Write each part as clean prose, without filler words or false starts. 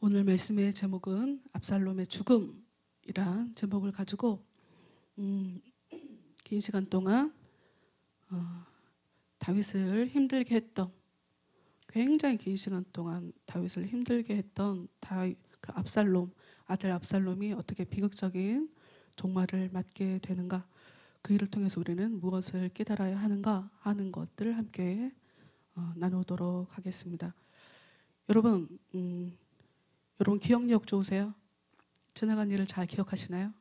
오늘 말씀의 제목은 압살롬의 죽음이란 제목을 가지고 긴 시간 동안 다윗을 힘들게 했던, 굉장히 긴 시간 동안 다윗을 힘들게 했던 그 압살롬, 아들 압살롬이 어떻게 비극적인 종말을 맞게 되는가, 그 일을 통해서 우리는 무엇을 깨달아야 하는가 하는 것들을 함께 나누도록 하겠습니다. 여러분, 여러분 기억력 좋으세요? 지나간 일을 잘 기억하시나요?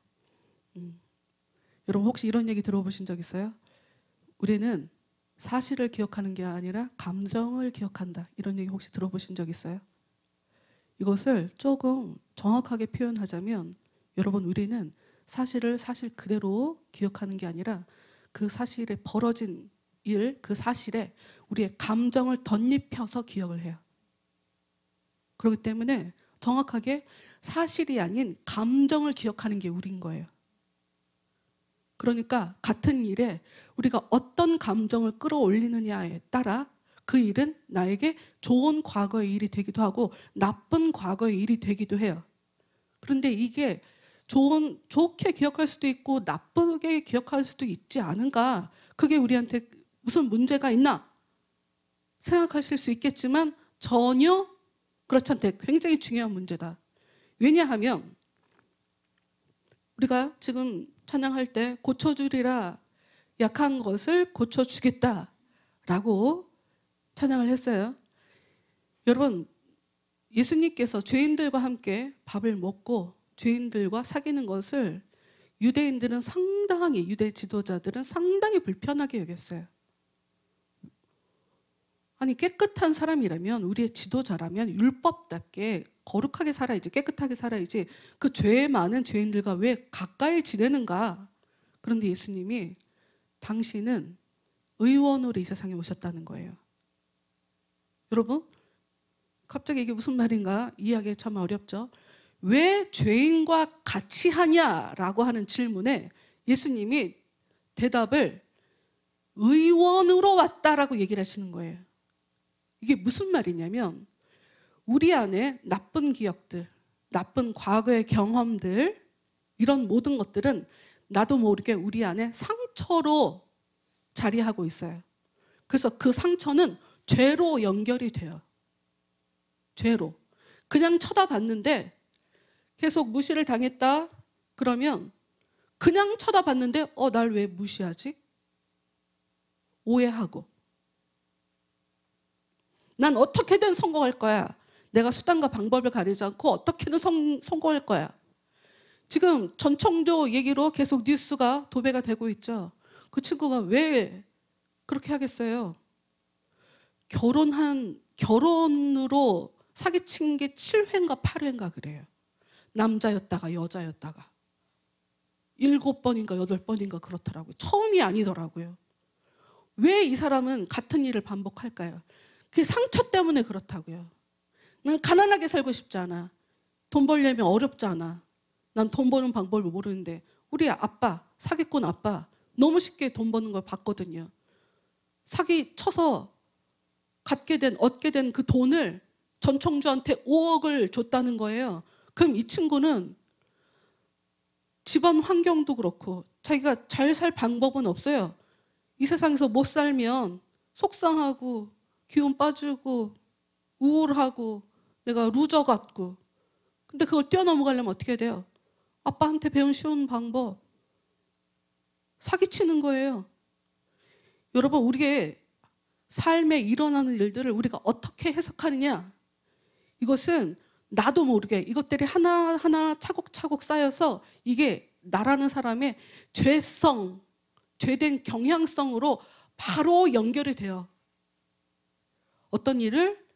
여러분 혹시 이런 얘기 들어보신 적 있어요? 우리는 사실을 기억하는 게 아니라 감정을 기억한다. 이런 얘기 혹시 들어보신 적 있어요? 이것을 조금 정확하게 표현하자면, 여러분, 우리는 사실을 사실 그대로 기억하는 게 아니라 그 사실에 벌어진 일, 그 사실에 우리의 감정을 덧입혀서 기억을 해요. 그렇기 때문에 정확하게 사실이 아닌 감정을 기억하는 게 우리인 거예요. 그러니까 같은 일에 우리가 어떤 감정을 끌어올리느냐에 따라 그 일은 나에게 좋은 과거의 일이 되기도 하고 나쁜 과거의 일이 되기도 해요. 그런데 이게 좋게 기억할 수도 있고 나쁘게 기억할 수도 있지 않은가? 그게 우리한테 무슨 문제가 있나? 생각하실 수 있겠지만 전혀 그렇지 않대. 굉장히 중요한 문제다. 왜냐하면 우리가 지금 찬양할 때 고쳐주리라, 약한 것을 고쳐주겠다라고 찬양을 했어요. 여러분, 예수님께서 죄인들과 함께 밥을 먹고 죄인들과 사귀는 것을 유대인들은 상당히, 유대 지도자들은 상당히 불편하게 여겼어요. 아니, 깨끗한 사람이라면, 우리의 지도자라면 율법답게 거룩하게 살아야지, 깨끗하게 살아야지, 그 죄 많은 죄인들과 왜 가까이 지내는가? 그런데 예수님이 당신은 의원으로 이 세상에 오셨다는 거예요. 여러분, 갑자기 이게 무슨 말인가 이해하기 참 어렵죠? 왜 죄인과 같이 하냐라고 하는 질문에 예수님이 대답을 의원으로 왔다라고 얘기를 하시는 거예요. 이게 무슨 말이냐면, 우리 안에 나쁜 기억들, 나쁜 과거의 경험들, 이런 모든 것들은 나도 모르게 우리 안에 상처로 자리하고 있어요. 그래서 그 상처는 죄로 연결이 돼요. 죄로. 그냥 쳐다봤는데 계속 무시를 당했다 그러면, 그냥 쳐다봤는데 날 왜 무시하지? 오해하고, 난 어떻게든 성공할 거야. 내가 수단과 방법을 가리지 않고 어떻게든 성공할 거야. 지금 전청조 얘기로 계속 뉴스가 도배가 되고 있죠. 그 친구가 왜 그렇게 하겠어요? 결혼으로 사기친 게 7회인가 8회인가 그래요. 남자였다가 여자였다가 7번인가 8번인가 그렇더라고요. 처음이 아니더라고요. 왜 이 사람은 같은 일을 반복할까요? 그게 상처 때문에 그렇다고요. 난 가난하게 살고 싶지 않아. 돈 벌려면 어렵지 않아. 난 돈 버는 방법을 모르는데, 우리 아빠, 사기꾼 아빠 너무 쉽게 돈 버는 걸 봤거든요. 사기 쳐서 얻게 된 그 돈을 전청주한테 5억을 줬다는 거예요. 그럼 이 친구는 집안 환경도 그렇고 자기가 잘 살 방법은 없어요. 이 세상에서 못 살면 속상하고 기운 빠지고 우울하고 내가 루저 같고, 근데 그걸 뛰어넘어가려면 어떻게 해야 돼요? 아빠한테 배운 쉬운 방법, 사기치는 거예요. 여러분, 우리의 삶에 일어나는 일들을 우리가 어떻게 해석하느냐, 이것은 나도 모르게 이것들이 하나하나 차곡차곡 쌓여서 이게 나라는 사람의 죄된 경향성으로 바로 연결이 돼요. 어떤 일을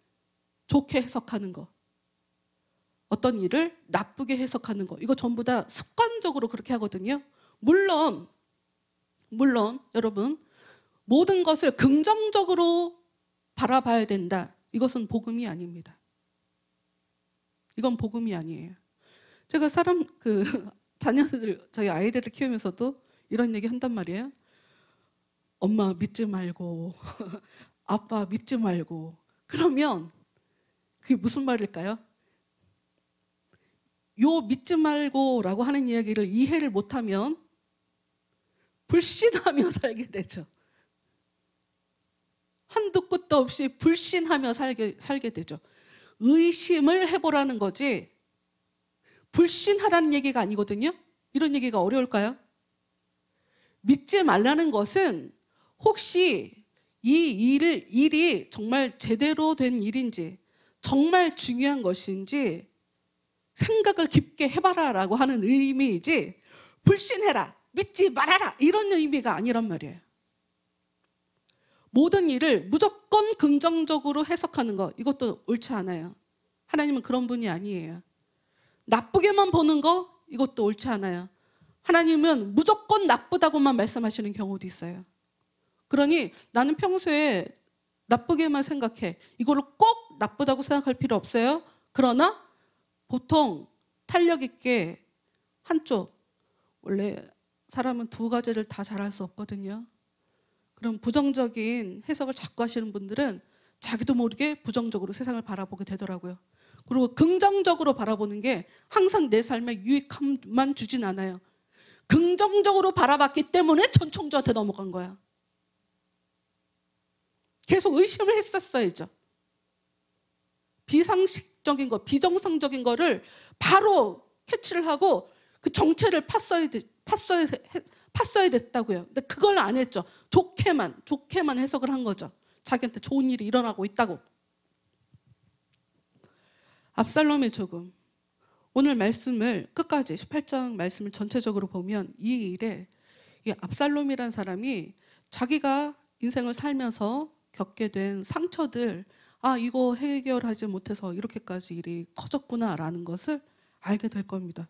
좋게 해석하는 거, 어떤 일을 나쁘게 해석하는 거, 이거 전부 다 습관적으로 그렇게 하거든요. 물론 여러분, 모든 것을 긍정적으로 바라봐야 된다, 이것은 복음이 아닙니다. 이건 복음이 아니에요. 제가 저희 아이들을 키우면서도 이런 얘기 한단 말이에요. 엄마 믿지 말고 아빠 믿지 말고. 그러면 그게 무슨 말일까요? 요 믿지 말고라고 하는 이야기를 이해를 못하면 불신하며 살게 되죠. 한두 끝도 없이 불신하며 살게 되죠. 의심을 해보라는 거지 불신하라는 얘기가 아니거든요. 이런 얘기가 어려울까요? 믿지 말라는 것은 혹시 이 일이 정말 제대로 된 일인지 정말 중요한 것인지 생각을 깊게 해봐라라고 하는 의미이지 불신해라, 믿지 말아라 이런 의미가 아니란 말이에요. 모든 일을 무조건 긍정적으로 해석하는 것 이것도 옳지 않아요. 하나님은 그런 분이 아니에요. 나쁘게만 보는 거 이것도 옳지 않아요. 하나님은 무조건 나쁘다고만 말씀하시는 경우도 있어요. 그러니 나는 평소에 나쁘게만 생각해. 이거를 꼭 나쁘다고 생각할 필요 없어요. 그러나 보통 탄력 있게 한쪽, 원래 사람은 두 가지를 다 잘할 수 없거든요. 그럼 부정적인 해석을 자꾸 하시는 분들은 자기도 모르게 부정적으로 세상을 바라보게 되더라고요. 그리고 긍정적으로 바라보는 게 항상 내 삶에 유익함만 주진 않아요. 긍정적으로 바라봤기 때문에 전총조한테 넘어간 거야. 계속 의심을 했었어야죠. 비상식적인 거, 비정상적인 거를 바로 캐치를 하고 그 정체를 팠어야 됐다고요. 근데 그걸 안 했죠. 좋게만 해석을 한 거죠. 자기한테 좋은 일이 일어나고 있다고. 압살롬의 죽음. 오늘 말씀을 끝까지 18장 말씀을 전체적으로 보면 이 일에 이 압살롬이라는 사람이 자기가 인생을 살면서 겪게 된 상처들, 아 이거 해결하지 못해서 이렇게까지 일이 커졌구나라는 것을 알게 될 겁니다.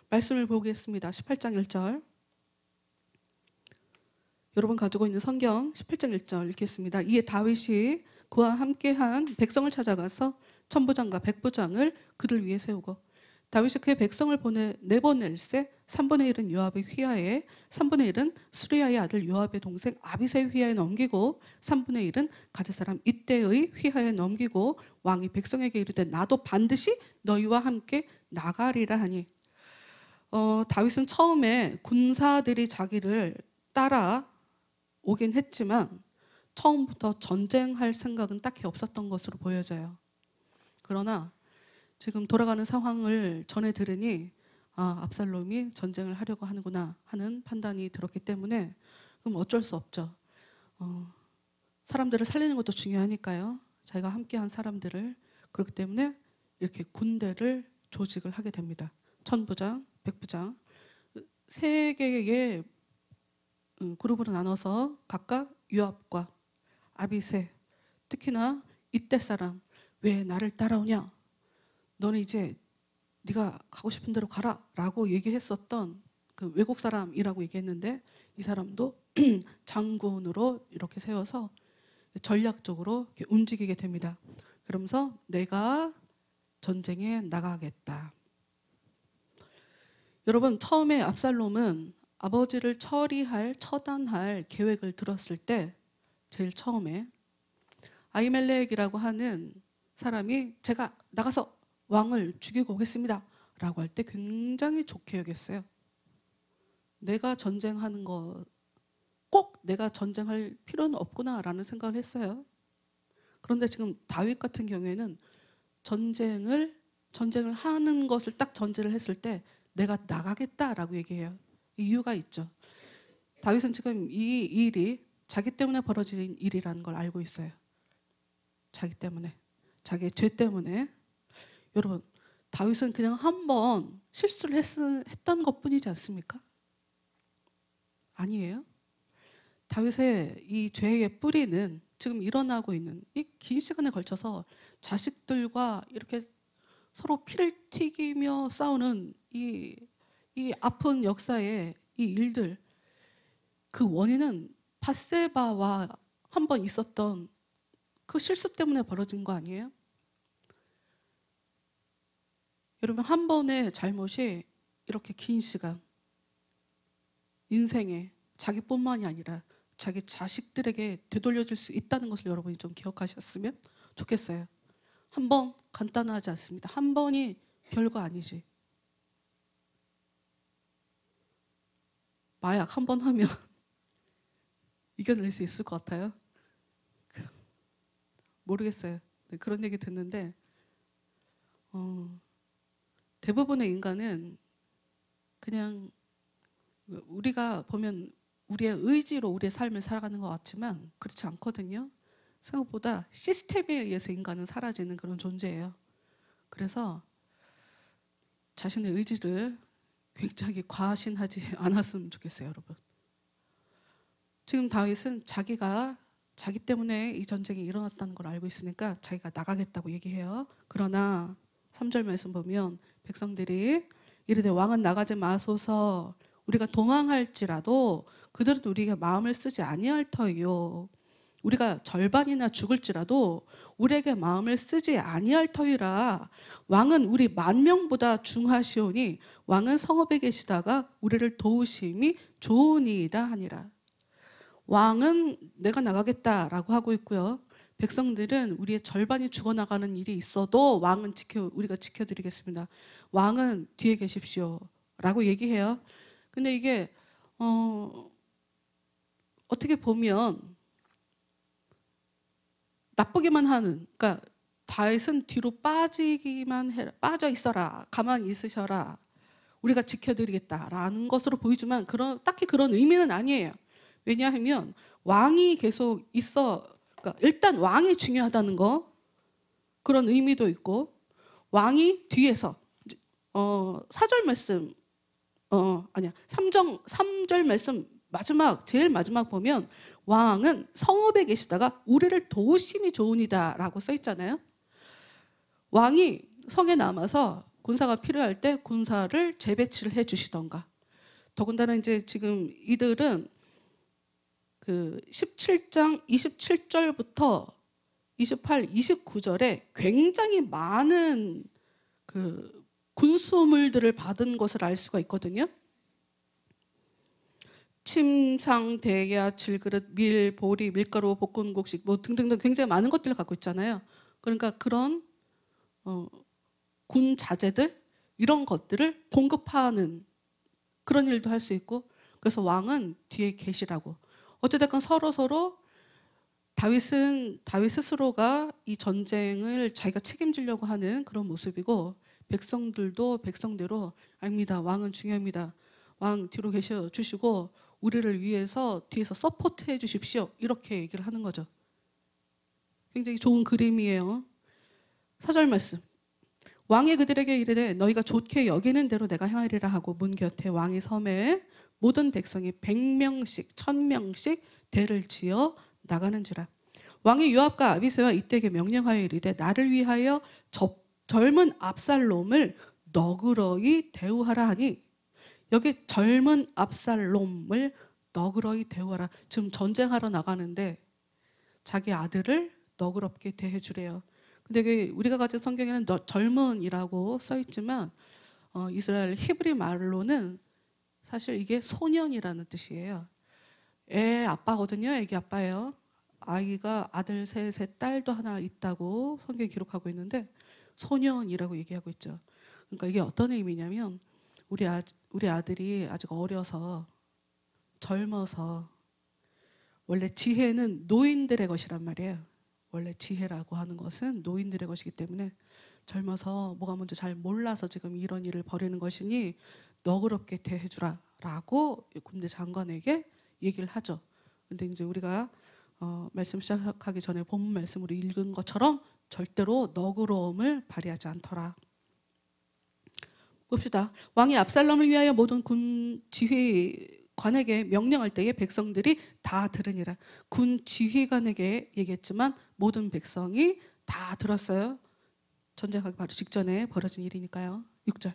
말씀을 보겠습니다. 18장 1절. 여러분 가지고 있는 성경 18장 1절 읽겠습니다. 이에 다윗이 그와 함께한 백성을 찾아가서 천부장과 백부장을 그들 위에 세우고 다윗이 그의 백성을 내보낼세 3분의 1은 요압의 휘하에 3분의 1은 수리야의 아들 요압의 동생 아비새의 휘하에 넘기고 3분의 1은 가드 사람 이때의 휘하에 넘기고 왕이 백성에게 이르되 나도 반드시 너희와 함께 나가리라 하니 다윗은 처음에 군사들이 자기를 따라 오긴 했지만 처음부터 전쟁할 생각은 딱히 없었던 것으로 보여져요. 그러나 지금 돌아가는 상황을 전해 들으니 압살롬이 전쟁을 하려고 하는구나 하는 판단이 들었기 때문에 그럼 어쩔 수 없죠. 사람들을 살리는 것도 중요하니까요. 자기가 함께한 사람들을 그렇기 때문에 이렇게 군대를 조직을 하게 됩니다. 천부장, 백부장 세 개의 그룹으로 나눠서 각각 요압과 아비새 특히나 이때 사람 왜 나를 따라오냐? 너는 이제 네가 가고 싶은 대로 가라 라고 얘기했었던 그 외국 사람이라고 얘기했는데 이 사람도 장군으로 이렇게 세워서 전략적으로 이렇게 움직이게 됩니다. 그러면서 내가 전쟁에 나가겠다. 여러분 처음에 압살롬은 아버지를 처단할 계획을 들었을 때 제일 처음에 아히멜렉이라고 하는 사람이 제가 나가서 왕을 죽이고 오겠습니다 라고 할 때 굉장히 좋게 여겼어요. 내가 전쟁하는 거 꼭 내가 전쟁할 필요는 없구나 라는 생각을 했어요. 그런데 지금 다윗 같은 경우에는 전쟁을 하는 것을 딱 전제를 했을 때 내가 나가겠다라고 얘기해요. 이유가 있죠. 다윗은 지금 이 일이 자기 때문에 벌어진 일이라는 걸 알고 있어요. 자기 때문에, 자기의 죄 때문에. 여러분 다윗은 그냥 한번 실수를 했던 것뿐이지 않습니까? 아니에요. 다윗의 이 죄의 뿌리는 지금 일어나고 있는 이 긴 시간에 걸쳐서 자식들과 이렇게 서로 피를 튀기며 싸우는 이 아픈 역사의 이 일들, 그 원인은 밧세바와 한 번 있었던 그 실수 때문에 벌어진 거 아니에요? 여러분 한 번의 잘못이 이렇게 긴 시간 인생에 자기뿐만이 아니라 자기 자식들에게 되돌려줄 수 있다는 것을 여러분이 좀 기억하셨으면 좋겠어요. 한 번 간단하지 않습니다. 한 번이 별거 아니지. 마약 한 번 하면 이겨낼 수 있을 것 같아요? 모르겠어요. 네, 그런 얘기 듣는데 대부분의 인간은 그냥 우리가 보면 우리의 의지로 우리의 삶을 살아가는 것 같지만 그렇지 않거든요. 생각보다 시스템에 의해서 인간은 사라지는 그런 존재예요. 그래서 자신의 의지를 굉장히 과신하지 않았으면 좋겠어요, 여러분. 지금 다윗은 자기 때문에 이 전쟁이 일어났다는 걸 알고 있으니까 자기가 나가겠다고 얘기해요. 그러나 3절 말씀 보면 백성들이 이르되 왕은 나가지 마소서, 우리가 도망할지라도 그들은 우리에게 마음을 쓰지 아니할 터이요, 우리가 절반이나 죽을지라도 우리에게 마음을 쓰지 아니할 터이라. 왕은 우리 10,000명보다 중하시오니 왕은 성읍에 계시다가 우리를 도우심이 좋으니이다 하니라. 왕은 내가 나가겠다라고 하고 있고요. 백성들은 우리의 절반이 죽어나가는 일이 있어도 왕은 우리가 지켜드리겠습니다. 왕은 뒤에 계십시오 라고 얘기해요. 근데 이게 어떻게 보면 나쁘기만 하는, 그러니까 다윗은 뒤로 빠지기만 해라, 빠져 있어라, 가만히 있으셔라, 우리가 지켜드리겠다라는 것으로 보이지만 딱히 그런 의미는 아니에요. 왜냐하면 왕이 계속 그러니까 일단 왕이 중요하다는 거, 그런 의미도 있고, 왕이 뒤에서 4절 말씀 3절 말씀 제일 마지막 보면 왕은 성읍에 계시다가 우리를 도우심이 좋으니다 라고 써 있잖아요. 왕이 성에 남아서 군사가 필요할 때 군사를 재배치를 해 주시던가, 더군다나 이제 지금 이들은 그 17장 27절부터 28, 29절에 굉장히 많은 그 군수물들을 받은 것을 알 수가 있거든요. 침상, 대야, 질그릇, 밀, 보리, 밀가루, 볶은 곡식 뭐 등등등 굉장히 많은 것들을 갖고 있잖아요. 그러니까 그런 군 자재들, 이런 것들을 공급하는 그런 일도 할 수 있고, 그래서 왕은 뒤에 계시라고. 어찌됐건 서로 다윗 스스로가 이 전쟁을 자기가 책임지려고 하는 그런 모습이고, 백성들도 백성대로 아닙니다, 왕은 중요합니다, 왕 뒤로 계셔 주시고 우리를 위해서 뒤에서 서포트해 주십시오, 이렇게 얘기를 하는 거죠. 굉장히 좋은 그림이에요. 4절 말씀, 왕이 그들에게 이르되 너희가 좋게 여기는 대로 내가 행하리라 하고 문 곁에 왕의 섬에 모든 백성이 100명씩 1000명씩 대를 지어 나가는지라. 왕이 요압과 아비새와 이때에게 명령하여 이르되 나를 위하여 젊은 압살롬을 너그러이 대우하라 하니, 여기 젊은 압살롬을 너그러이 대우하라. 지금 전쟁하러 나가는데 자기 아들을 너그럽게 대해주래요. 근데 우리가 가진 성경에는 젊은이라고 써 있지만 이스라엘 히브리 말로는 사실 이게 소년이라는 뜻이에요. 애 아빠거든요. 애기 아빠예요. 아이가 아들 셋에 딸도 하나 있다고 성경에 기록하고 있는데 소년이라고 얘기하고 있죠. 그러니까 이게 어떤 의미냐면 우리 아들이 아직 어려서 젊어서, 원래 지혜는 노인들의 것이란 말이에요. 원래 지혜라고 하는 것은 노인들의 것이기 때문에 젊어서 뭐가 뭔지 잘 몰라서 지금 이런 일을 벌이는 것이니 너그럽게 대해주라 라고 군대 장관에게 얘기를 하죠. 근데 이제 우리가 말씀 시작하기 전에 본문 말씀으로 읽은 것처럼 절대로 너그러움을 발휘하지 않더라. 봅시다. 왕이 압살롬을 위하여 모든 군 지휘관에게 명령할 때에 백성들이 다 들으니라. 군 지휘관에게 얘기했지만 모든 백성이 다 들었어요. 전쟁하기 바로 직전에 벌어진 일이니까요. 6절.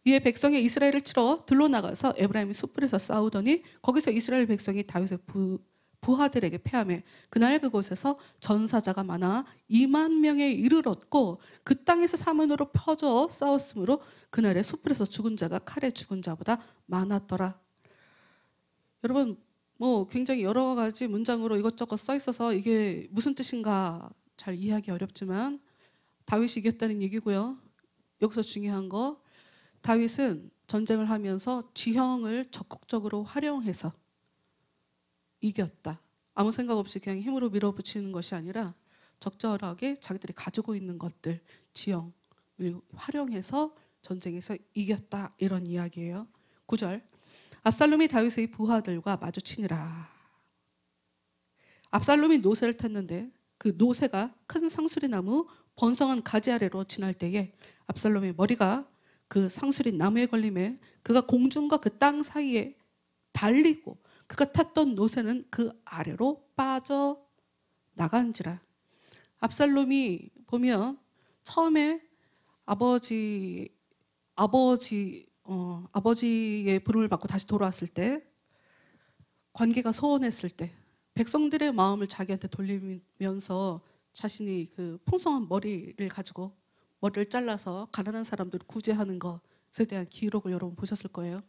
이에 백성이 이스라엘을 치러 들로 나가서 에브라임 숯불에서 싸우더니 거기서 이스라엘 백성이 다윗의 부하들에게 패하며 그날 그곳에서 전사자가 많아 20,000명에 이르렀고 그 땅에서 사면으로 퍼져 싸웠으므로 그날에 숯불에서 죽은 자가 칼에 죽은 자보다 많았더라. 여러분, 뭐 굉장히 여러 가지 문장으로 이것저것 써 있어서 이게 무슨 뜻인가 잘 이해하기 어렵지만 다윗이 이겼다는 얘기고요. 여기서 중요한 거, 다윗은 전쟁을 하면서 지형을 적극적으로 활용해서 이겼다. 아무 생각 없이 그냥 힘으로 밀어붙이는 것이 아니라 적절하게 자기들이 가지고 있는 것들, 지형을 활용해서 전쟁에서 이겼다. 이런 이야기예요. 9절. 압살롬이 다윗의 부하들과 마주치니라. 압살롬이 노새를 탔는데 그 노새가 큰 상수리 나무 번성한 가지 아래로 지날 때에 압살롬의 머리가 그 상수리 나무에 걸림에 그가 공중과 그 땅 사이에 달리고 그가 탔던 노새는 그 아래로 빠져 나간지라. 압살롬이 보면 처음에 아버지의 부름을 받고 다시 돌아왔을 때, 관계가 소원했을 때 백성들의 마음을 자기한테 돌리면서 자신이 그 풍성한 머리를 가지고 머리를 잘라서 가난한 사람들을 구제하는 것에 대한 기록을 여러분 보셨을 거예요.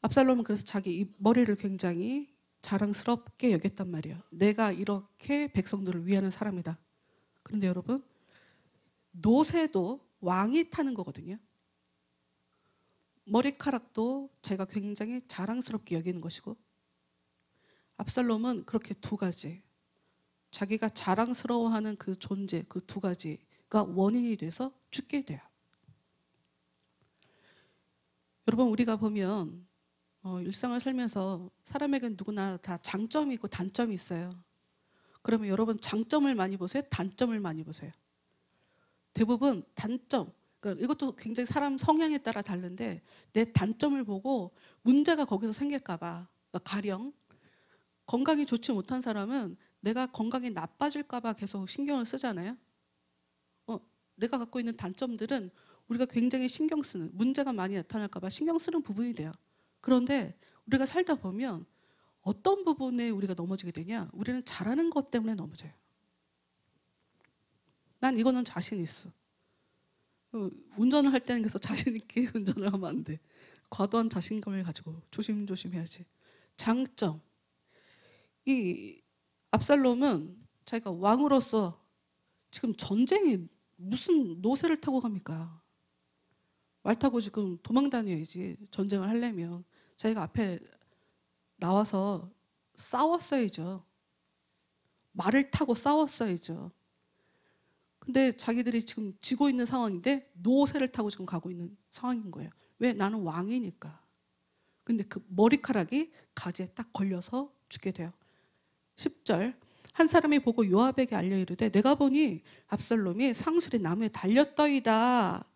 압살롬은 그래서 자기 이 머리를 굉장히 자랑스럽게 여겼단 말이에요. 내가 이렇게 백성들을 위하는 사람이다. 그런데 여러분, 노새도 왕이 타는 거거든요. 머리카락도 제가 굉장히 자랑스럽게 여기는 것이고, 압살롬은 그렇게 두 가지, 자기가 자랑스러워하는 그 존재, 그 두 가지가 원인이 돼서 죽게 돼요. 여러분, 우리가 보면 일상을 살면서 사람에게는 누구나 다 장점이 있고 단점이 있어요. 그러면 여러분, 장점을 많이 보세요? 단점을 많이 보세요? 대부분 단점, 그러니까 이것도 굉장히 사람 성향에 따라 다른데, 내 단점을 보고 문제가 거기서 생길까 봐, 그러니까 가령 건강이 좋지 못한 사람은 내가 건강이 나빠질까 봐 계속 신경을 쓰잖아요. 내가 갖고 있는 단점들은 우리가 굉장히 신경 쓰는, 문제가 많이 나타날까 봐 신경 쓰는 부분이 돼요. 그런데 우리가 살다 보면 어떤 부분에 우리가 넘어지게 되냐? 우리는 잘하는 것 때문에 넘어져요. 난 이거는 자신 있어. 운전을 할 때는 그래서 자신 있게 운전을 하면 안 돼. 과도한 자신감을 가지고 조심조심 해야지. 장점. 이 압살롬은 자기가 왕으로서 지금 전쟁에 무슨 노새를 타고 갑니까? 말 타고 지금 도망 다녀야지. 전쟁을 하려면 자기가 앞에 나와서 싸웠어야죠. 말을 타고 싸웠어야죠. 근데 자기들이 지금 지고 있는 상황인데 노새를 타고 지금 가고 있는 상황인 거예요. 왜? 나는 왕이니까. 근데 그 머리카락이 가지에 딱 걸려서 죽게 돼요. 10절. 한 사람이 보고 요압에게 알려 이르되 내가 보니 압살롬이 상수리 나무에 달렸더이다.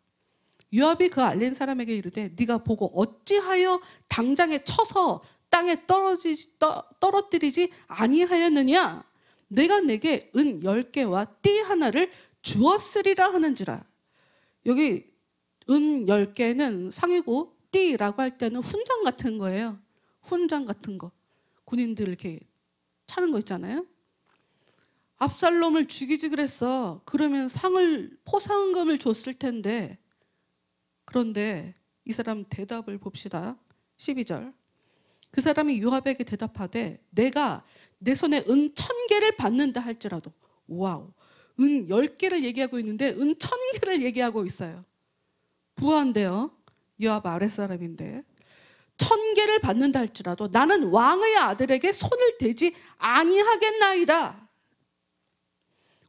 요압이 그 알린 사람에게 이르되 네가 보고 어찌하여 당장에 쳐서 땅에 떨어뜨리지 아니하였느냐? 내가 내게 은 10개와 띠 하나를 주었으리라 하는지라. 여기 은 10개는 상이고 띠라고 할 때는 훈장 같은 거예요. 훈장 같은 거. 군인들 이렇게 차는 거 있잖아요. 압살롬을 죽이지 그랬어. 그러면 포상금을 줬을 텐데. 그런데 이 사람 대답을 봅시다. 12절. 그 사람이 요압에게 대답하되 내가 내 손에 은 1000개를 받는다 할지라도. 와우. 은 10개를 얘기하고 있는데 은 1000개를 얘기하고 있어요. 부하인데요. 요압 아랫사람인데 1000개를 받는다 할지라도 나는 왕의 아들에게 손을 대지 아니하겠나이다.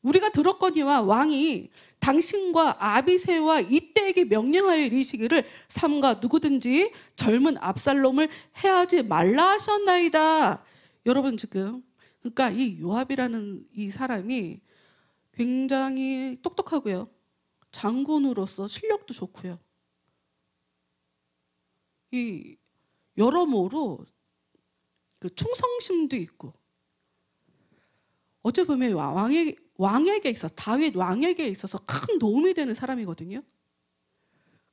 우리가 들었거니와 왕이 당신과 아비새와 이때에게 명령하여 이르시기를 삼가 누구든지 젊은 압살롬을 해하지 말라 하셨나이다. 여러분, 지금 그러니까 이 요압이라는 이 사람이 굉장히 똑똑하고요, 장군으로서 실력도 좋고요, 이 여러모로 그 충성심도 있고, 어찌 보면 왕에게 있어, 다윗 왕에게 있어서 큰 도움이 되는 사람이거든요.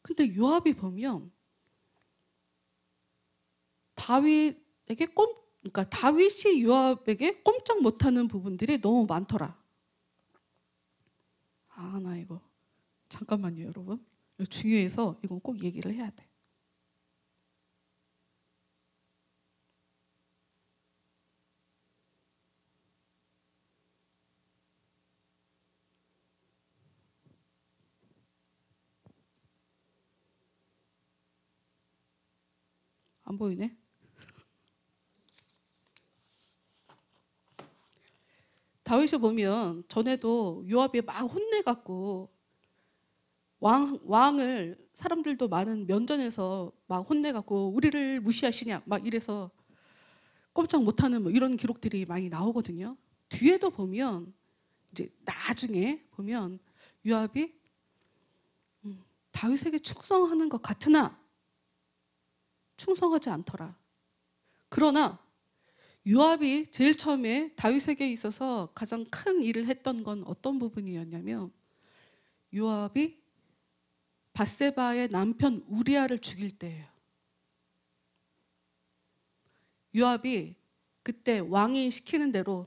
근데 요압이 보면 그러니까 다윗이 요압에게 꼼짝 못하는 부분들이 너무 많더라. 나 이거 잠깐만요, 여러분. 이거 중요해서 이건 꼭 얘기를 해야 돼. 안 보이네. 다윗이 보면 전에도 요압이 막 혼내갖고 왕을 사람들도 많은 면전에서 막 혼내갖고 우리를 무시하시냐 막 이래서 꼼짝 못하는 뭐 이런 기록들이 많이 나오거든요. 뒤에도 보면 이제 나중에 보면 요압이 다윗에게 충성하는 것 같으나 충성하지 않더라. 그러나 요압이 제일 처음에 다윗에게 있어서 가장 큰 일을 했던 건 어떤 부분이었냐면 요압이 밧세바의 남편 우리아를 죽일 때예요. 요압이 그때 왕이 시키는 대로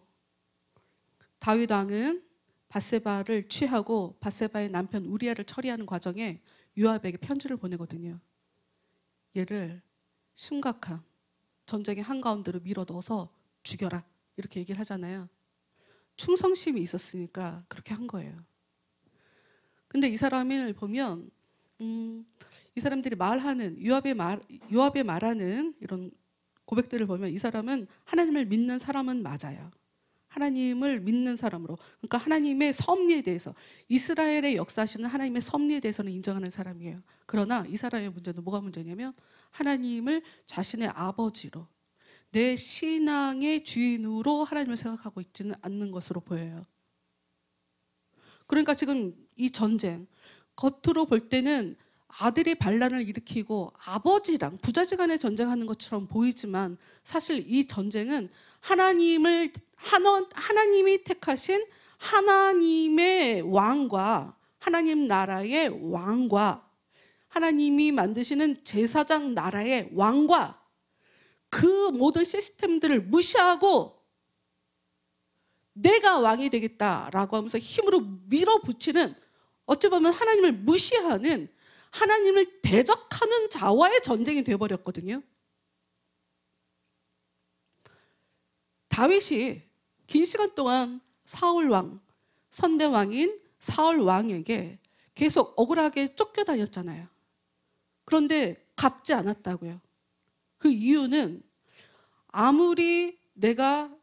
다윗 왕은 밧세바를 취하고 밧세바의 남편 우리아를 처리하는 과정에 요압에게 편지를 보내거든요. 얘를 심각한 전쟁의 한가운데로 밀어 넣어서 죽여라 이렇게 얘기를 하잖아요. 충성심이 있었으니까 그렇게 한 거예요. 근데 이 사람을 보면 이 사람들이 말하는 요압이 말하는 이런 고백들을 보면 이 사람은 하나님을 믿는 사람은 맞아요. 하나님을 믿는 사람으로, 그러니까 하나님의 섭리에 대해서, 이스라엘의 역사하시는 하나님의 섭리에 대해서는 인정하는 사람이에요. 그러나 이 사람의 문제는 뭐가 문제냐면 하나님을 자신의 아버지로, 내 신앙의 주인으로 하나님을 생각하고 있지는 않는 것으로 보여요. 그러니까 지금 이 전쟁, 겉으로 볼 때는 아들이 반란을 일으키고 아버지랑 부자지간에 전쟁하는 것처럼 보이지만 사실 이 전쟁은 하나님이 택하신 하나님의 왕과 하나님 나라의 왕과 하나님이 만드시는 제사장 나라의 왕과 그 모든 시스템들을 무시하고 내가 왕이 되겠다라고 하면서 힘으로 밀어붙이는, 어찌 보면 하나님을 무시하는, 하나님을 대적하는 자와의 전쟁이 되어버렸거든요. 다윗이 긴 시간 동안 사울 왕, 선대왕인 사울 왕에게 계속 억울하게 쫓겨다녔잖아요. 그런데 갚지 않았다고요. 그 이유는 아무리 내가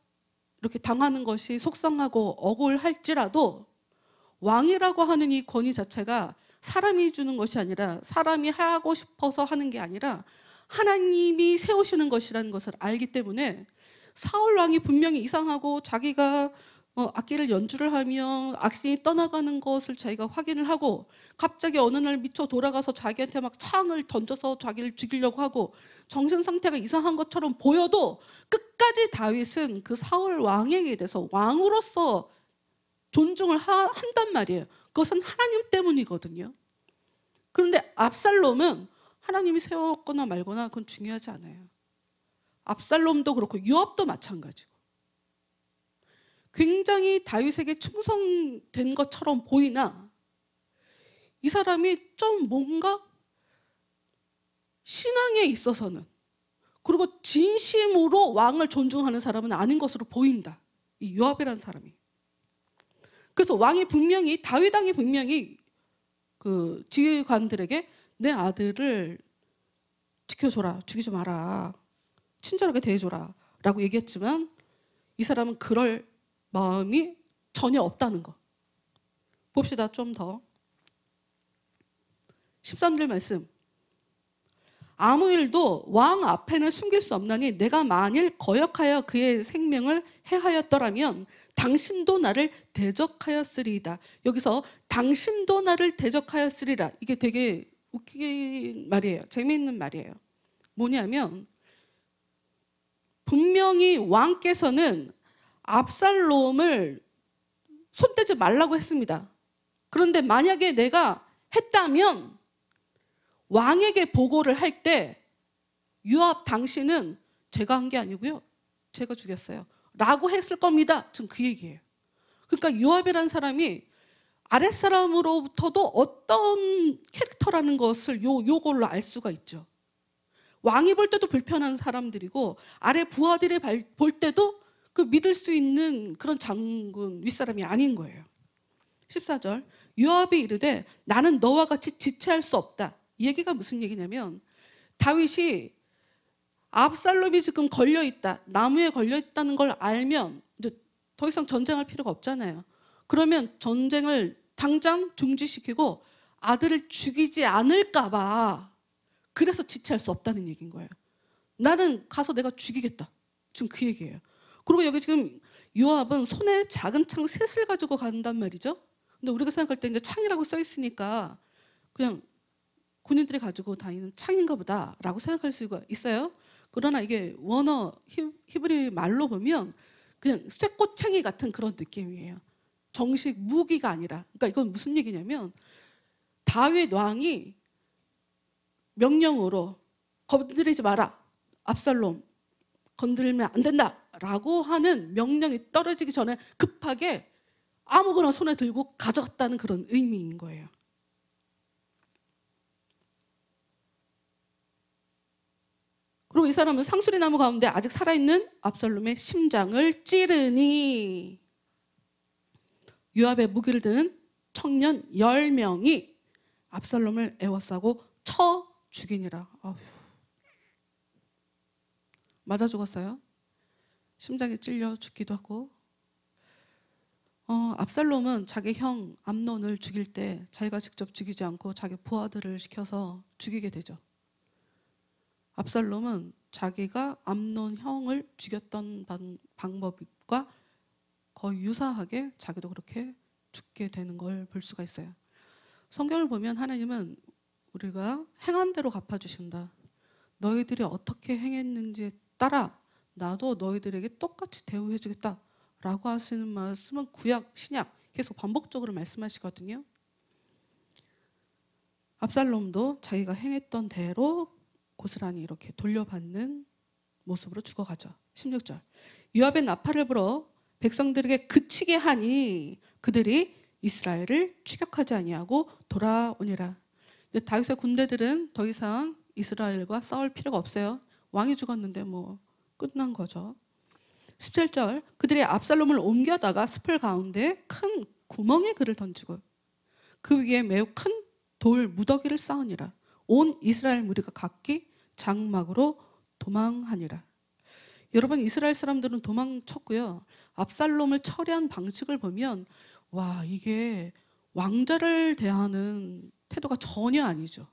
이렇게 당하는 것이 속상하고 억울할지라도 왕이라고 하는 이 권위 자체가 사람이 주는 것이 아니라, 사람이 하고 싶어서 하는 게 아니라 하나님이 세우시는 것이라는 것을 알기 때문에 사울 왕이 분명히 이상하고 자기가 악기를 연주를 하면 악신이 떠나가는 것을 자기가 확인을 하고 갑자기 어느 날 미쳐 돌아가서 자기한테 막 창을 던져서 자기를 죽이려고 하고 정신 상태가 이상한 것처럼 보여도 끝까지 다윗은 그 사울 왕에게 대해서 왕으로서 존중을 한단 말이에요. 그것은 하나님 때문이거든요. 그런데 압살롬은 하나님이 세웠거나 말거나 그건 중요하지 않아요. 압살롬도 그렇고 요압도 마찬가지고 굉장히 다윗에게 충성된 것처럼 보이나 이 사람이 좀 뭔가 신앙에 있어서는, 그리고 진심으로 왕을 존중하는 사람은 아닌 것으로 보인다. 이 요압이라는 사람이. 그래서 왕이 분명히, 다윗 왕이 분명히 그 지휘관들에게 내 아들을 지켜줘라, 죽이지 마라, 친절하게 대해줘라 라고 얘기했지만 이 사람은 그럴 마음이 전혀 없다는 거. 봅시다. 좀 더 13절 말씀. 아무 일도 왕 앞에는 숨길 수 없나니 내가 만일 거역하여 그의 생명을 해하였더라면 당신도 나를 대적하였으리이다. 여기서 당신도 나를 대적하였으리라, 이게 되게 웃긴 말이에요. 재미있는 말이에요. 뭐냐면 분명히 왕께서는 압살롬을 손대지 말라고 했습니다. 그런데 만약에 내가 했다면 왕에게 보고를 할 때 요압 당신은 제가 한 게 아니고요, 제가 죽였어요 라고 했을 겁니다. 지금 그 얘기예요. 그러니까 요압이라는 사람이 아랫사람으로부터도 어떤 캐릭터라는 것을 요걸로 알 수가 있죠. 왕이 볼 때도 불편한 사람들이고 아래 부하들이 볼 때도 그 믿을 수 있는 그런 장군, 윗사람이 아닌 거예요. 14절. 요압이 이르되 나는 너와 같이 지체할 수 없다. 이 얘기가 무슨 얘기냐면 다윗이 압살롬이 지금 걸려 있다, 나무에 걸려 있다는 걸 알면 이제 더 이상 전쟁할 필요가 없잖아요. 그러면 전쟁을 당장 중지시키고 아들을 죽이지 않을까 봐, 그래서 지체할 수 없다는 얘기인 거예요. 나는 가서 내가 죽이겠다, 지금 그 얘기예요. 그리고 여기 지금 요압은 손에 작은 창 셋을 가지고 간단 말이죠. 근데 우리가 생각할 때 이제 창이라고 써 있으니까 그냥 군인들이 가지고 다니는 창인가 보다라고 생각할 수가 있어요. 그러나 이게 원어 히브리 말로 보면 그냥 쇠꼬챙이 같은 그런 느낌이에요. 정식 무기가 아니라. 그러니까 이건 무슨 얘기냐면 다윗 왕이 명령으로 건드리지 마라, 압살롬 건드리면 안 된다라고 하는 명령이 떨어지기 전에 급하게 아무거나 손에 들고 가져갔다는 그런 의미인 거예요. 그리고 이 사람은 상수리 나무 가운데 아직 살아있는 압살롬의 심장을 찌르니 요압의 무기를 든 청년 10명이 압살롬을 에워싸고 쳐 죽이니라. 아휴. 맞아 죽었어요. 심장에 찔려 죽기도 하고. 압살롬은 자기 형 암논을 죽일 때 자기가 직접 죽이지 않고 자기 부하들을 시켜서 죽이게 되죠. 압살롬은 자기가 암논 형을 죽였던 방법과 거의 유사하게 자기도 그렇게 죽게 되는 걸 볼 수가 있어요. 성경을 보면 하나님은 우리가 행한 대로 갚아주신다. 너희들이 어떻게 행했는지에 따라 나도 너희들에게 똑같이 대우해주겠다 라고 하시는 말씀은 구약, 신약 계속 반복적으로 말씀하시거든요. 압살롬도 자기가 행했던 대로 고스란히 이렇게 돌려받는 모습으로 죽어가죠. 16절. 요압의 나팔을 불어 백성들에게 그치게 하니 그들이 이스라엘을 추격하지 아니하고 돌아오니라. 다윗의 군대들은 더 이상 이스라엘과 싸울 필요가 없어요. 왕이 죽었는데 뭐 끝난 거죠. 17절. 그들이 압살롬을 옮겨다가 숲을 가운데 큰 구멍에 그를 던지고 그 위에 매우 큰 돌 무더기를 쌓으니라. 온 이스라엘 무리가 각기 장막으로 도망하니라. 여러분, 이스라엘 사람들은 도망쳤고요. 압살롬을 처리한 방식을 보면 와, 이게 왕자를 대하는 태도가 전혀 아니죠.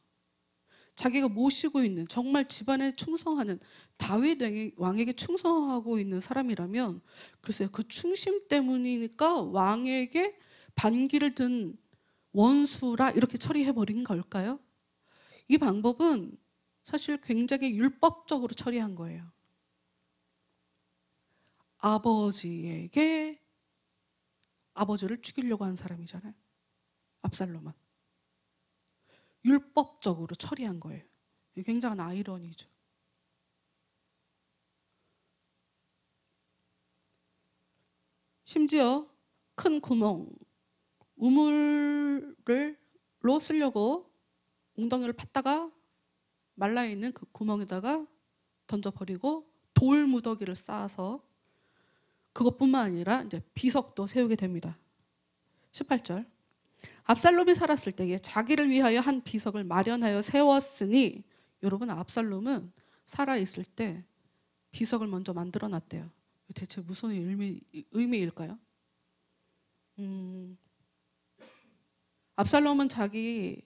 자기가 모시고 있는 정말 집안에 충성하는 다윗 왕에게 충성하고 있는 사람이라면 글쎄요, 그 충심 때문이니까 왕에게 반기를 든 원수라 이렇게 처리해버린 걸까요? 이 방법은 사실 굉장히 율법적으로 처리한 거예요. 아버지를 죽이려고 한 사람이잖아요. 압살롬은. 율법적으로 처리한 거예요. 굉장한 아이러니죠. 심지어 큰 구멍, 우물로 쓰려고 웅덩이를 팠다가 말라있는 그 구멍에다가 던져버리고 돌 무더기를 쌓아서 그것뿐만 아니라 이제 비석도 세우게 됩니다. 18절. 압살롬이 살았을 때에 자기를 위하여 한 비석을 마련하여 세웠으니, 여러분, 압살롬은 살아있을 때 비석을 먼저 만들어 놨대요. 대체 무슨 의미일까요? 압살롬은 자기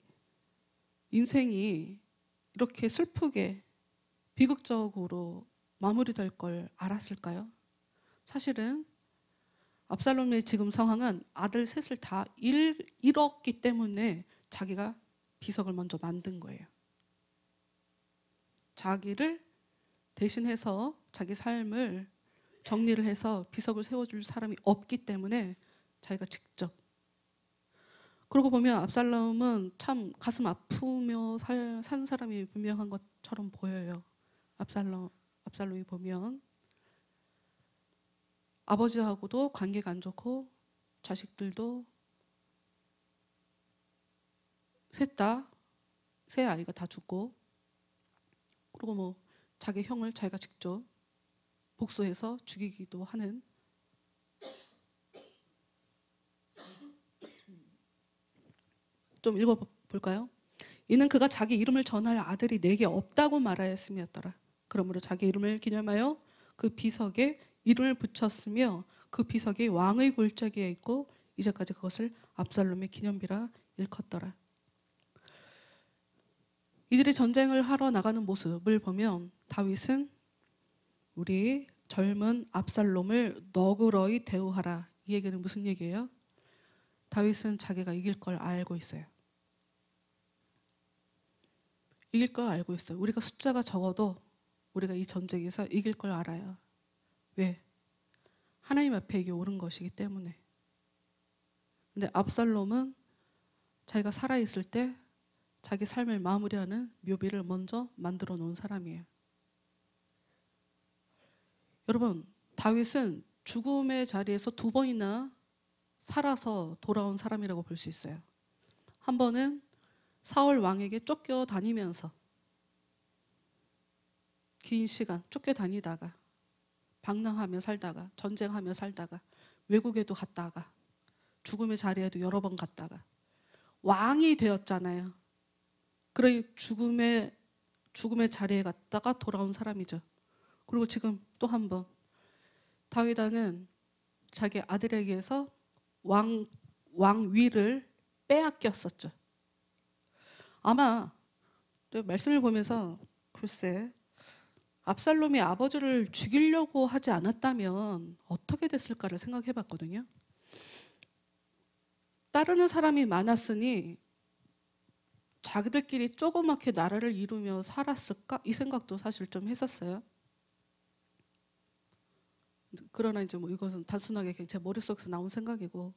인생이 이렇게 슬프게 비극적으로 마무리될 걸 알았을까요? 사실은 압살롬의 지금 상황은 아들 셋을 다 잃었기 때문에 자기가 비석을 먼저 만든 거예요. 자기를 대신해서 자기 삶을 정리를 해서 비석을 세워줄 사람이 없기 때문에 자기가 직접. 그러고 보면 압살롬은 참 가슴 아프며 산 사람이 분명한 것처럼 보여요. 압살롬이 보면 아버지하고도 관계가 안 좋고 자식들도 세 아이가 다 죽고, 그리고 뭐 자기 형을 자기가 직접 복수해서 죽이기도 하는. 좀 읽어볼까요? 이는 그가 자기 이름을 전할 아들이 내게 없다고 말하였음이었더라. 그러므로 자기 이름을 기념하여 그 비석에 이름을 붙였으며 그 비석이 왕의 골짜기에 있고 이제까지 그것을 압살롬의 기념비라 일컫더라. 이들이 전쟁을 하러 나가는 모습을 보면 다윗은 우리 젊은 압살롬을 너그러이 대우하라. 이 얘기는 무슨 얘기예요? 다윗은 자기가 이길 걸 알고 있어요. 이길 걸 알고 있어요. 우리가 숫자가 적어도 우리가 이 전쟁에서 이길 걸 알아요. 왜? 하나님 앞에 이게 옳은 것이기 때문에. 근데 압살롬은 자기가 살아있을 때 자기 삶을 마무리하는 묘비를 먼저 만들어 놓은 사람이에요. 여러분, 다윗은 죽음의 자리에서 2번이나 살아서 돌아온 사람이라고 볼 수 있어요. 한 번은 사울 왕에게 쫓겨다니면서 긴 시간 쫓겨다니다가 방랑하며 살다가 전쟁하며 살다가 외국에도 갔다가 죽음의 자리에도 여러 번 갔다가 왕이 되었잖아요. 그러니 죽음의 자리에 갔다가 돌아온 사람이죠. 그리고 지금 또 한 번 다윗 왕은 자기 아들에게서 왕위를 빼앗겼었죠. 아마 말씀을 보면서 글쎄 압살롬이 아버지를 죽이려고 하지 않았다면 어떻게 됐을까를 생각해 봤거든요. 따르는 사람이 많았으니 자기들끼리 조그맣게 나라를 이루며 살았을까? 이 생각도 사실 좀 했었어요. 그러나 이제 뭐 이것은 단순하게 제 머릿속에서 나온 생각이고,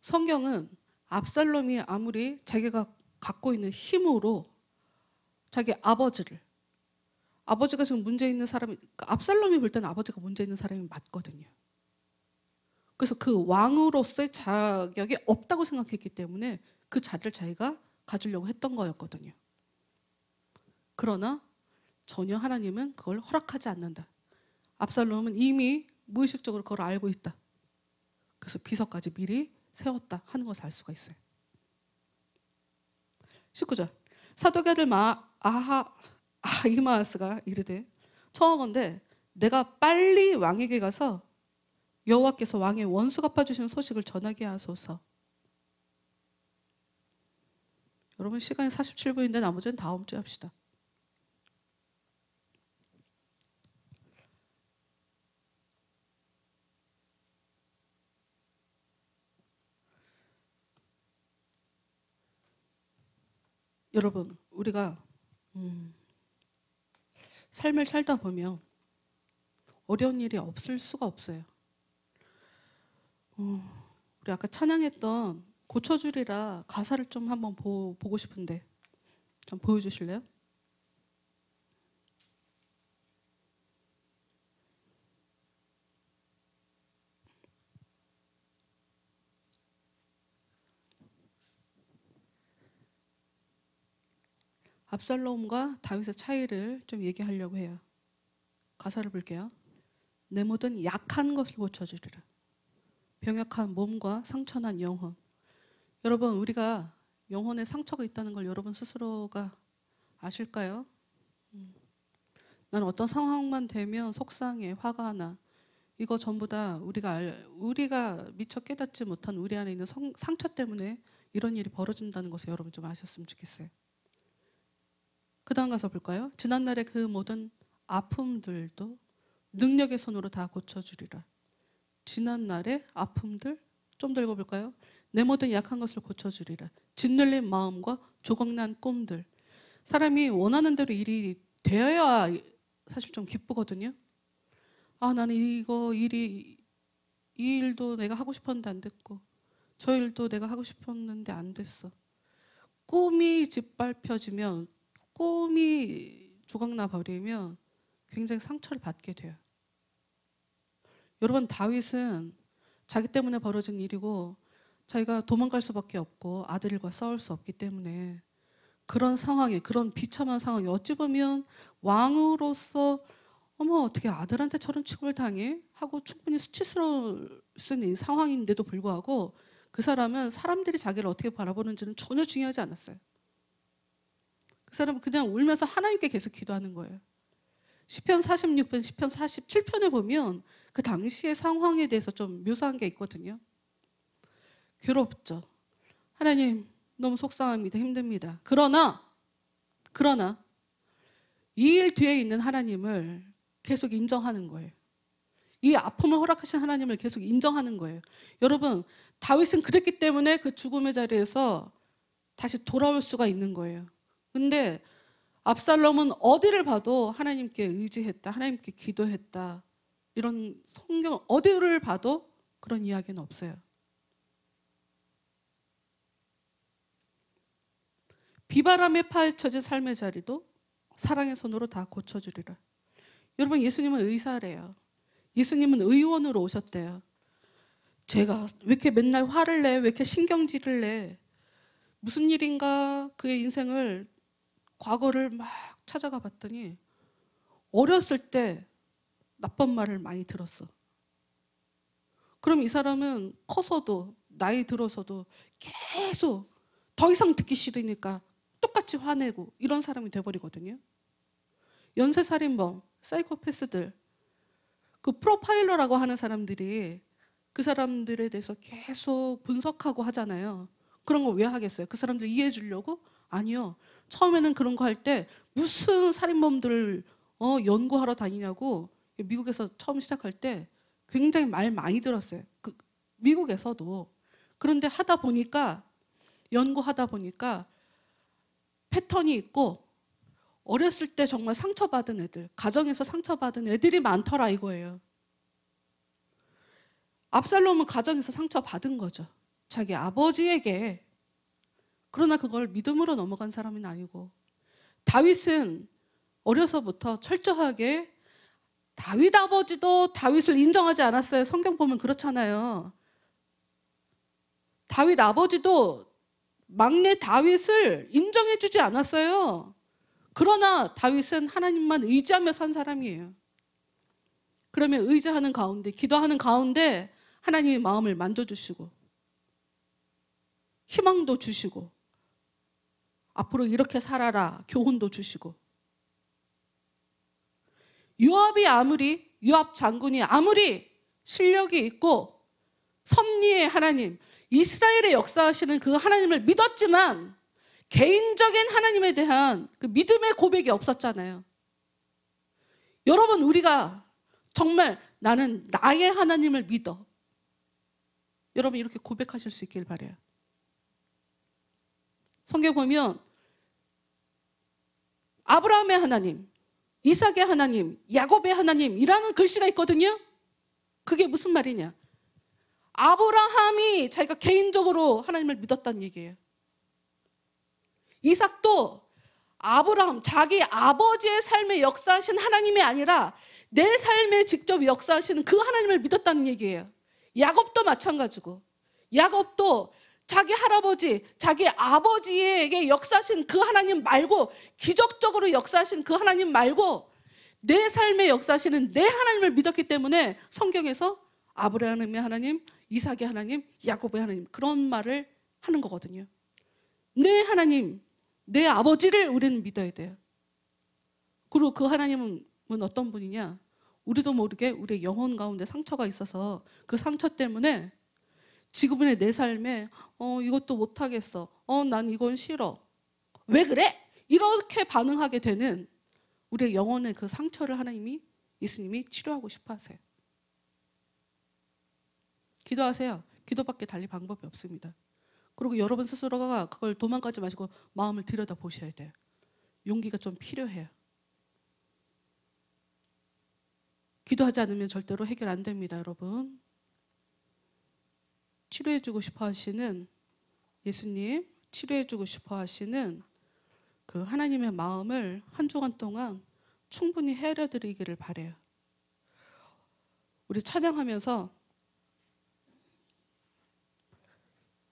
성경은 압살롬이 아무리 자기가 갖고 있는 힘으로 자기 아버지가 지금 문제 있는 사람이, 압살롬이 볼 때는 아버지가 문제 있는 사람이 맞거든요. 그래서 그 왕으로서의 자격이 없다고 생각했기 때문에 그 자리를 자기가 가지려고 했던 거였거든요. 그러나 전혀 하나님은 그걸 허락하지 않는다. 압살롬은 이미 무의식적으로 그걸 알고 있다. 그래서 비석까지 미리 세웠다 하는 것을 알 수가 있어요. 19절. 사독의 아들 아히마아스가 이르되 청하건대 내가 빨리 왕에게 가서 여호와께서 왕의 원수 갚아주신 소식을 전하게 하소서. 여러분 시간이 47분인데 나머지는 다음 주에 합시다. 여러분 우리가 삶을 살다 보면 어려운 일이 없을 수가 없어요. 우리 아까 찬양했던 고쳐주리라 가사를 좀 한번 보고 싶은데 좀 보여주실래요? 압살롬과 다윗의 차이를 좀 얘기하려고 해요. 가사를 볼게요. 내 모든 약한 것을 고쳐주리라. 병약한 몸과 상처난 영혼. 여러분 우리가 영혼에 상처가 있다는 걸 여러분 스스로가 아실까요? 나는 어떤 상황만 되면 속상해, 화가 나. 이거 전부 다 우리가 미처 깨닫지 못한 우리 안에 있는 상처 때문에 이런 일이 벌어진다는 것을 여러분 좀 아셨으면 좋겠어요. 그 다음 가서 볼까요? 지난날의 그 모든 아픔들도 능력의 손으로 다 고쳐주리라. 지난날의 아픔들 좀 더 읽어볼까요? 내 모든 약한 것을 고쳐주리라. 짓눌린 마음과 조각난 꿈들. 사람이 원하는 대로 일이 되어야 사실 좀 기쁘거든요. 나는 이 일도 내가 하고 싶었는데 안 됐고 저 일도 내가 하고 싶었는데 안 됐어. 꿈이 짓밟혀지면, 꿈이 조각나 버리면 굉장히 상처를 받게 돼요. 여러분 다윗은 자기 때문에 벌어진 일이고 자기가 도망갈 수밖에 없고 아들과 싸울 수 없기 때문에 그런 상황에, 그런 비참한 상황에 어찌 보면 왕으로서 어떻게 아들한테 저런 취급을 당해? 하고 충분히 수치스러울 수 있는 상황인데도 불구하고 그 사람은 사람들이 자기를 어떻게 바라보는지는 전혀 중요하지 않았어요. 그 사람은 그냥 울면서 하나님께 계속 기도하는 거예요. 시편 46편, 시편 47편에 보면 그 당시의 상황에 대해서 좀 묘사한 게 있거든요. 괴롭죠. 하나님 너무 속상합니다. 힘듭니다. 그러나 이 일 뒤에 있는 하나님을 계속 인정하는 거예요. 이 아픔을 허락하신 하나님을 계속 인정하는 거예요. 여러분, 다윗은 그랬기 때문에 그 죽음의 자리에서 다시 돌아올 수가 있는 거예요. 근데 압살롬은 어디를 봐도 하나님께 의지했다, 하나님께 기도했다, 이런 성경 어디를 봐도 그런 이야기는 없어요. 비바람에 파헤쳐진 삶의 자리도 사랑의 손으로 다 고쳐주리라. 여러분, 예수님은 의사래요. 예수님은 의원으로 오셨대요. 제가 왜 이렇게 맨날 화를 내? 왜 이렇게 신경질을 내? 무슨 일인가? 그의 인생을, 과거를 막 찾아가 봤더니 어렸을 때 나쁜 말을 많이 들었어. 그럼 이 사람은 커서도, 나이 들어서도 계속 더 이상 듣기 싫으니까 똑같이 화내고 이런 사람이 돼버리거든요. 연쇄살인범, 사이코패스들, 그 프로파일러라고 하는 사람들이 그 사람들에 대해서 계속 분석하고 하잖아요. 그런 거 왜 하겠어요? 그 사람들 이해해 주려고? 아니요. 처음에는 그런 거 할 때 무슨 살인범들을 연구하러 다니냐고 미국에서 처음 시작할 때 굉장히 말 많이 들었어요. 미국에서도. 그런데 하다 보니까, 연구하다 보니까 패턴이 있고, 어렸을 때 정말 상처받은 애들, 가정에서 상처받은 애들이 많더라 이거예요. 압살롬은 가정에서 상처받은 거죠. 자기 아버지에게. 그러나 그걸 믿음으로 넘어간 사람은 아니고, 다윗은 어려서부터 철저하게, 다윗 아버지도 다윗을 인정하지 않았어요. 성경 보면 그렇잖아요. 다윗 아버지도 막내 다윗을 인정해주지 않았어요. 그러나 다윗은 하나님만 의지하며 산 사람이에요. 그러면 의지하는 가운데, 기도하는 가운데 하나님의 마음을 만져주시고 희망도 주시고 앞으로 이렇게 살아라 교훈도 주시고, 요압 장군이 아무리 실력이 있고 섭리의 하나님, 이스라엘의 역사하시는 그 하나님을 믿었지만 개인적인 하나님에 대한 그 믿음의 고백이 없었잖아요. 여러분, 우리가 정말 나는 나의 하나님을 믿어, 여러분 이렇게 고백하실 수 있길 바라요. 성경 보면 아브라함의 하나님, 이삭의 하나님, 야곱의 하나님이라는 글씨가 있거든요. 그게 무슨 말이냐? 아브라함이 자기가 개인적으로 하나님을 믿었다는 얘기예요. 이삭도 아브라함, 자기 아버지의 삶에 역사하신 하나님이 아니라 내 삶에 직접 역사하시는 그 하나님을 믿었다는 얘기예요. 야곱도 마찬가지고, 야곱도 자기 할아버지, 자기 아버지에게 역사하신 그 하나님 말고, 기적적으로 역사하신 그 하나님 말고 내 삶에 역사하시는 내 하나님을 믿었기 때문에 성경에서 아브라함의 하나님, 이삭의 하나님, 야곱의 하나님, 그런 말을 하는 거거든요. 내 하나님, 내 아버지를 우리는 믿어야 돼요. 그리고 그 하나님은 어떤 분이냐? 우리도 모르게 우리의 영혼 가운데 상처가 있어서 그 상처 때문에 지금의 내 삶에 이것도 못하겠어, 난 이건 싫어, 왜 그래? 이렇게 반응하게 되는 우리의 영혼의 그 상처를 하나님이, 예수님이 치료하고 싶어 하세요. 기도하세요. 기도밖에 달리 방법이 없습니다. 그리고 여러분 스스로가 그걸 도망가지 마시고 마음을 들여다 보셔야 돼요. 용기가 좀 필요해요. 기도하지 않으면 절대로 해결 안 됩니다, 여러분. 치료해주고 싶어 하시는 예수님, 치료해주고 싶어 하시는 그 하나님의 마음을 한 주간 동안 충분히 헤아려드리기를 바라요. 우리 찬양하면서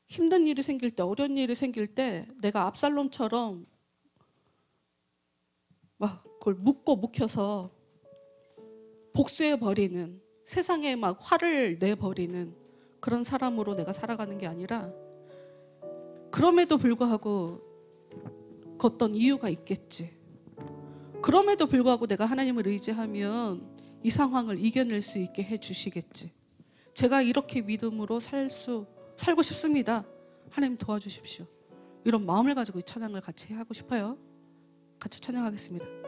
힘든 일이 생길 때, 어려운 일이 생길 때 내가 압살롬처럼 막 그걸 묵고 묵혀서 복수해버리는, 세상에 막 화를 내버리는 그런 사람으로 내가 살아가는 게 아니라, 그럼에도 불구하고 걷던 이유가 있겠지. 그럼에도 불구하고 내가 하나님을 의지하면 이 상황을 이겨낼 수 있게 해주시겠지. 제가 이렇게 믿음으로 살고 싶습니다. 하나님 도와주십시오. 이런 마음을 가지고 이 찬양을 같이 하고 싶어요. 같이 찬양하겠습니다.